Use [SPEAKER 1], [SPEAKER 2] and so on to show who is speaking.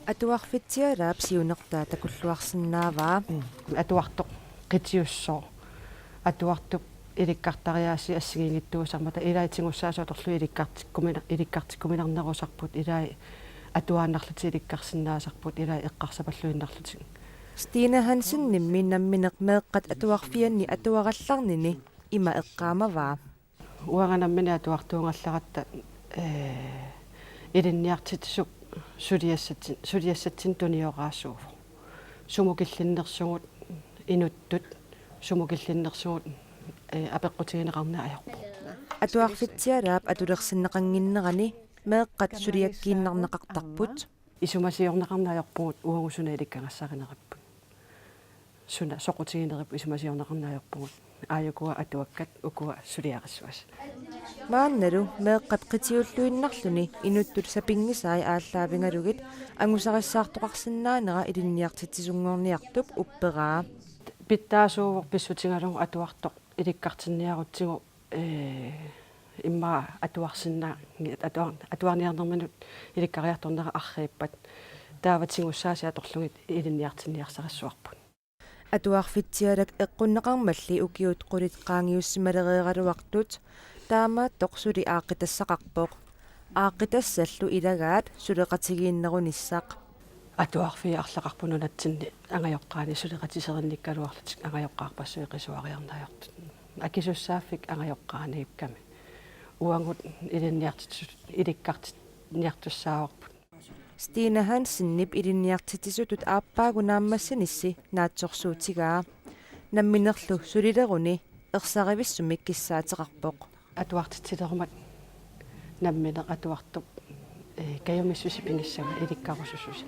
[SPEAKER 1] Atuarfitiaraap siunertaa takulluarsinnaavaa
[SPEAKER 2] Atuartoq qitiussoo atuartup ilikkartariaassi ассигингиттуусармата илаитсигуссаасуаторлу иликкартиккуминарнерусарпут илаи атуааннарлути иликкарсинаасарпут илаи эққарсапаллуиннарлутик
[SPEAKER 1] Stina Hansen nimminnammineq meeqqat atuarfianni atuarallarnini ima eqqaamavaa
[SPEAKER 2] уанганаммини атуартуунгалларатта илинниартитсук сулиассатсин туниораасууф сумукиллиннерсугут инуттут сумукиллиннерсугут апеққутигинеқарна аёрпо
[SPEAKER 1] Atuarfitiaraap atulерсиннеқангиннерани meeqqat suliakkiinnarneqartarput
[SPEAKER 2] исумасиорнеқарна аёрпугут уангусуна иликкангассаринериппут суна соқутигинерип исумасиорнеқарна аёрпугут ааюкуа атуаккат укуа сулиақассуас
[SPEAKER 1] maannalu meeqqat qitiulluinnarluni inuttut sapingisaai ааllaавингалугит ангусариссаартоқарсинаанера илинниартитсисунгорниартуп уппераа
[SPEAKER 2] питтаасуувор писсутингалугу атуартоқ иликкартинниарутсигу имма атуарсинна атуарниарнерминут иликкариарторнера аррииппат тааватсигуссааси аторлугит илинниартинниарсарассуарпут
[SPEAKER 1] Atuarfitialak eqqunneqarmalli ukiut qulit qaangiussimalerieraluartut taamaattoq suli aaqitassaqarpoq aaqitasallu ilagaat suleqatigiinnerunissaq
[SPEAKER 2] атуарфиарлақарпуну натсинни ангайоққаани сулеқатисеринниккалуарлутик ангайоққарпассуи қисуариарнаajortut акисуссааффик ангайоққааниипками уангут илинниартит иликкартит ниартуссааварпут
[SPEAKER 1] Stina Hansen nip ilinniartitisutut aappaagunaammassanissi naatsorsuutigaa namminerlu sulileruni ersarivissumik kissaateqarpoq
[SPEAKER 2] атуартитсилерумат намминеқ атуартуп каюмиссуси пингиссага иликкарусусуси